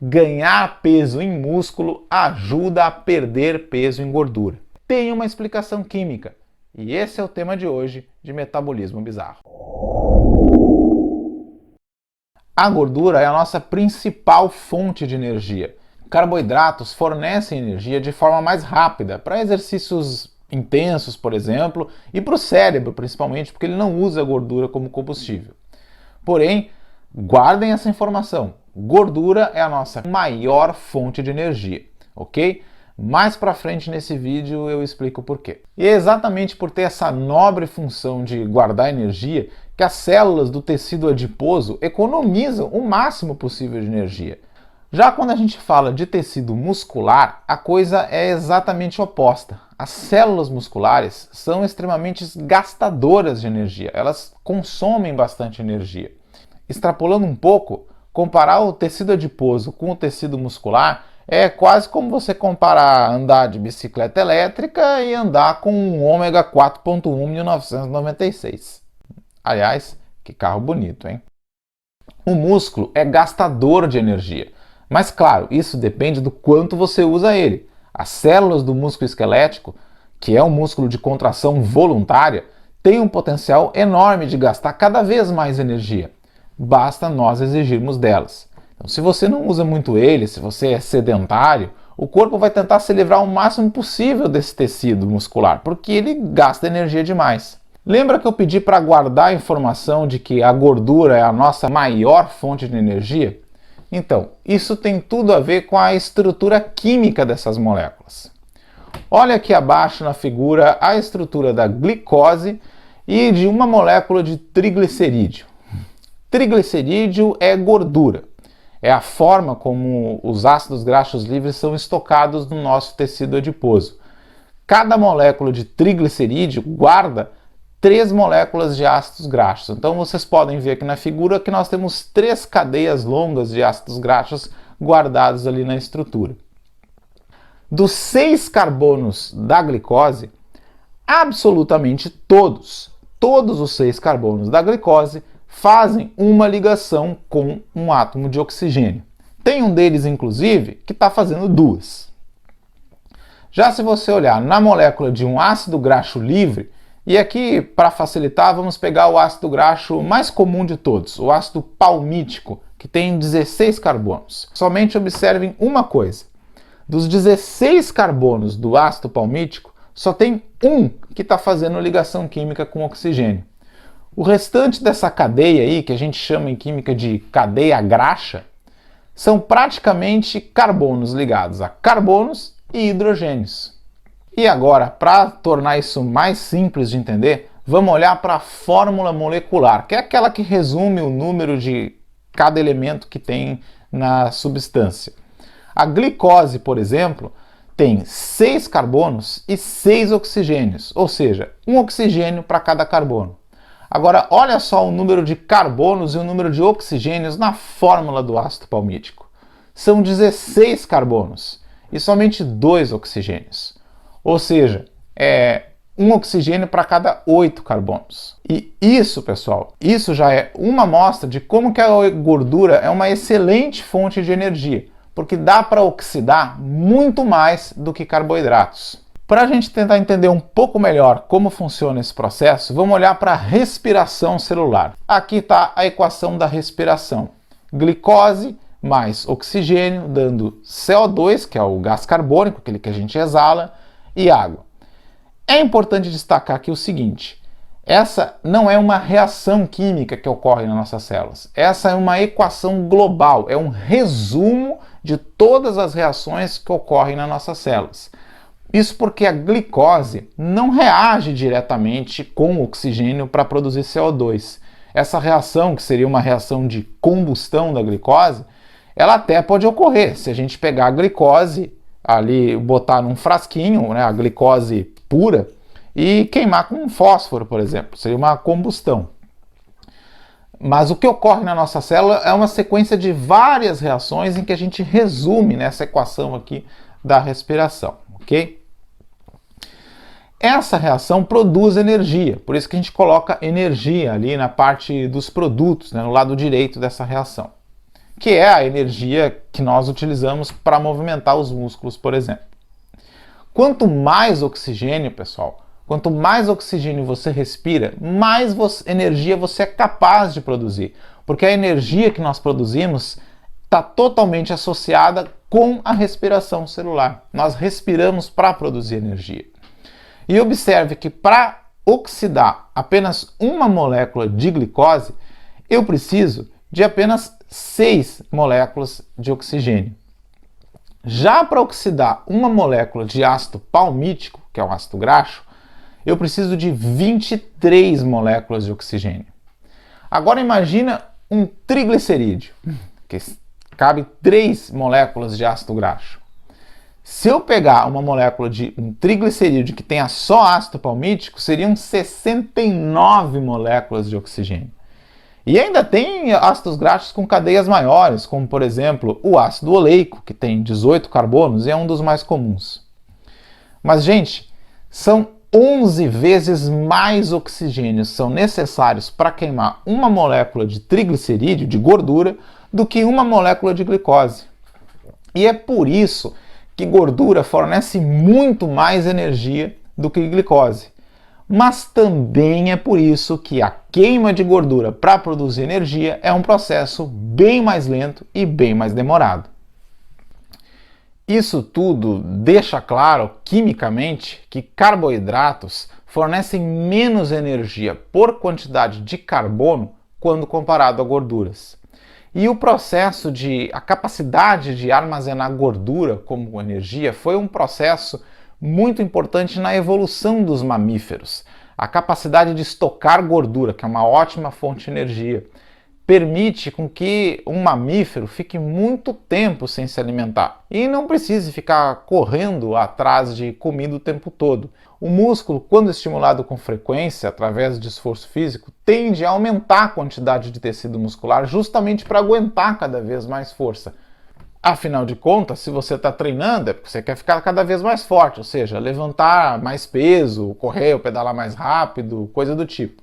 ganhar peso em músculo ajuda a perder peso em gordura. Tem uma explicação química, e esse é o tema de hoje de Metabolismo Bizarro. A gordura é a nossa principal fonte de energia. Carboidratos fornecem energia de forma mais rápida para exercícios intensos, por exemplo, e para o cérebro, principalmente, porque ele não usa a gordura como combustível. Porém, guardem essa informação. Gordura é a nossa maior fonte de energia, ok? Mais para frente nesse vídeo eu explico o porquê. E é exatamente por ter essa nobre função de guardar energia que as células do tecido adiposo economizam o máximo possível de energia. Já quando a gente fala de tecido muscular, a coisa é exatamente oposta. As células musculares são extremamente gastadoras de energia, elas consomem bastante energia. Extrapolando um pouco, comparar o tecido adiposo com o tecido muscular é quase como você comparar andar de bicicleta elétrica e andar com um Ômega 4.1 1996. Aliás, que carro bonito, hein? O músculo é gastador de energia. Mas claro, isso depende do quanto você usa ele. As células do músculo esquelético, que é um músculo de contração voluntária, têm um potencial enorme de gastar cada vez mais energia. Basta nós exigirmos delas. Então, se você não usa muito ele, se você é sedentário, o corpo vai tentar se livrar o máximo possível desse tecido muscular, porque ele gasta energia demais. Lembra que eu pedi para guardar a informação de que a gordura é a nossa maior fonte de energia? Então, isso tem tudo a ver com a estrutura química dessas moléculas. Olha aqui abaixo na figura a estrutura da glicose e de uma molécula de triglicerídeo. Triglicerídeo é gordura. É a forma como os ácidos graxos livres são estocados no nosso tecido adiposo. Cada molécula de triglicerídeo guarda 3 moléculas de ácidos graxos. Então vocês podem ver aqui na figura que nós temos 3 cadeias longas de ácidos graxos guardados ali na estrutura. Dos 6 carbonos da glicose, absolutamente todos os 6 carbonos da glicose fazem uma ligação com um átomo de oxigênio. Tem um deles, inclusive, que está fazendo 2. Já se você olhar na molécula de um ácido graxo livre, e aqui, para facilitar, vamos pegar o ácido graxo mais comum de todos, o ácido palmítico, que tem 16 carbonos. Somente observem uma coisa. Dos 16 carbonos do ácido palmítico, só tem um que está fazendo ligação química com oxigênio. O restante dessa cadeia aí, que a gente chama em química de cadeia graxa, são praticamente carbonos ligados a carbonos e hidrogênios. E agora, para tornar isso mais simples de entender, vamos olhar para a fórmula molecular, que é aquela que resume o número de cada elemento que tem na substância. A glicose, por exemplo, tem 6 carbonos e 6 oxigênios, ou seja, um oxigênio para cada carbono. Agora, olha só o número de carbonos e o número de oxigênios na fórmula do ácido palmítico. São 16 carbonos e somente 2 oxigênios. Ou seja, é um oxigênio para cada 8 carbonos. E isso, pessoal, isso já é uma amostra de como que a gordura é uma excelente fonte de energia, porque dá para oxidar muito mais do que carboidratos. Para a gente tentar entender um pouco melhor como funciona esse processo, vamos olhar para a respiração celular. Aqui está a equação da respiração. Glicose mais oxigênio, dando CO2, que é o gás carbônico, aquele que a gente exala, e água. É importante destacar aqui o seguinte: essa não é uma reação química que ocorre nas nossas células. Essa é uma equação global, é um resumo de todas as reações que ocorrem nas nossas células. Isso porque a glicose não reage diretamente com o oxigênio para produzir CO2. Essa reação, que seria uma reação de combustão da glicose, ela até pode ocorrer se a gente pegar a glicose ali, botar num frasquinho, né, a glicose pura, e queimar com um fósforo, por exemplo. Seria uma combustão. Mas o que ocorre na nossa célula é uma sequência de várias reações em que a gente resume nessa equação aqui da respiração, ok? Essa reação produz energia, por isso que a gente coloca energia ali na parte dos produtos, né, no lado direito dessa reação. que é a energia que nós utilizamos para movimentar os músculos, por exemplo. Quanto mais oxigênio, pessoal, quanto mais oxigênio você respira, mais energia você é capaz de produzir, porque a energia que nós produzimos está totalmente associada com a respiração celular. Nós respiramos para produzir energia. E observe que para oxidar apenas uma molécula de glicose, eu preciso de apenas 6 moléculas de oxigênio. Já para oxidar uma molécula de ácido palmítico, que é o ácido graxo, eu preciso de 23 moléculas de oxigênio. Agora imagina um triglicerídeo, que cabe 3 moléculas de ácido graxo. Se eu pegar uma molécula de um triglicerídeo que tenha só ácido palmítico, seriam 69 moléculas de oxigênio. E ainda tem ácidos graxos com cadeias maiores, como por exemplo o ácido oleico, que tem 18 carbonos e é um dos mais comuns. Mas, gente, são 11 vezes mais oxigênios são necessários para queimar uma molécula de triglicerídeo, de gordura, do que uma molécula de glicose. E é por isso que gordura fornece muito mais energia do que glicose. Mas também é por isso que a queima de gordura para produzir energia é um processo bem mais lento e bem mais demorado. Isso tudo deixa claro, quimicamente, que carboidratos fornecem menos energia por quantidade de carbono quando comparado a gorduras. E o processo a capacidade de armazenar gordura como energia foi um processo muito importante na evolução dos mamíferos. A capacidade de estocar gordura, que é uma ótima fonte de energia, permite com que um mamífero fique muito tempo sem se alimentar e não precise ficar correndo atrás de comida o tempo todo. O músculo, quando estimulado com frequência através de esforço físico, tende a aumentar a quantidade de tecido muscular justamente para aguentar cada vez mais força. Afinal de contas, se você está treinando é porque você quer ficar cada vez mais forte, ou seja, levantar mais peso, correr ou pedalar mais rápido, coisa do tipo.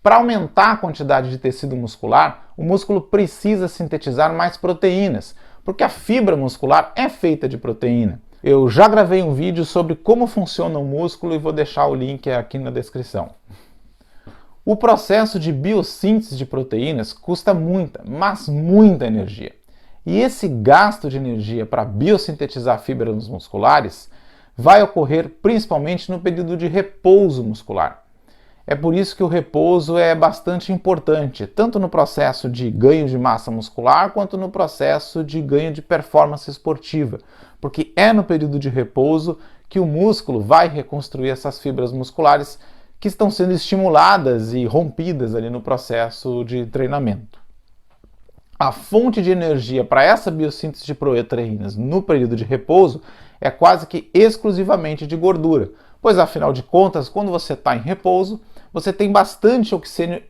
Para aumentar a quantidade de tecido muscular, o músculo precisa sintetizar mais proteínas, porque a fibra muscular é feita de proteína. Eu já gravei um vídeo sobre como funciona o músculo e vou deixar o link aqui na descrição. O processo de biossíntese de proteínas custa muita, mas muita energia. E esse gasto de energia para biosintetizar fibras musculares vai ocorrer principalmente no período de repouso muscular. É por isso que o repouso é bastante importante, tanto no processo de ganho de massa muscular, quanto no processo de ganho de performance esportiva, porque é no período de repouso que o músculo vai reconstruir essas fibras musculares que estão sendo estimuladas e rompidas ali no processo de treinamento. A fonte de energia para essa biossíntese de proteínas no período de repouso é quase que exclusivamente de gordura, pois afinal de contas, quando você está em repouso, você tem bastante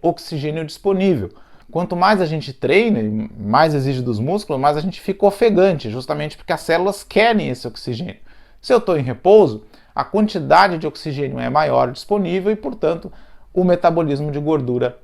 oxigênio disponível. Quanto mais a gente treina e mais exige dos músculos, mais a gente fica ofegante, justamente porque as células querem esse oxigênio. Se eu estou em repouso, a quantidade de oxigênio é maior disponível e, portanto, o metabolismo de gordura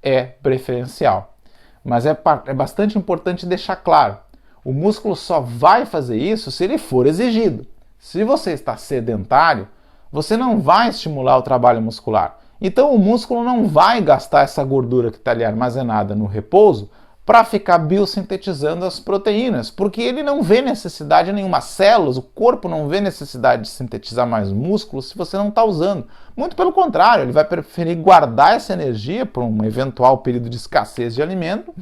é preferencial. Mas é bastante importante deixar claro, o músculo só vai fazer isso se ele for exigido. Se você está sedentário, você não vai estimular o trabalho muscular. Então o músculo não vai gastar essa gordura que está ali armazenada no repouso para ficar biosintetizando as proteínas, porque ele não vê necessidade nenhuma. As células, o corpo não vê necessidade de sintetizar mais músculo se você não está usando. Muito pelo contrário, ele vai preferir guardar essa energia para um eventual período de escassez de alimento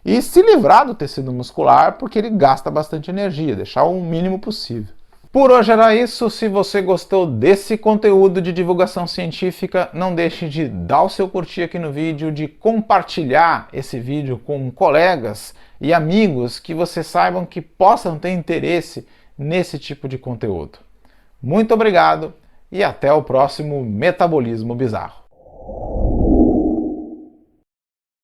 e se livrar do tecido muscular, porque ele gasta bastante energia, deixar o mínimo possível. Por hoje era isso. Se você gostou desse conteúdo de divulgação científica, não deixe de dar o seu curtir aqui no vídeo, de compartilhar esse vídeo com colegas e amigos que vocês saibam que possam ter interesse nesse tipo de conteúdo. Muito obrigado e até o próximo Metabolismo Bizarro.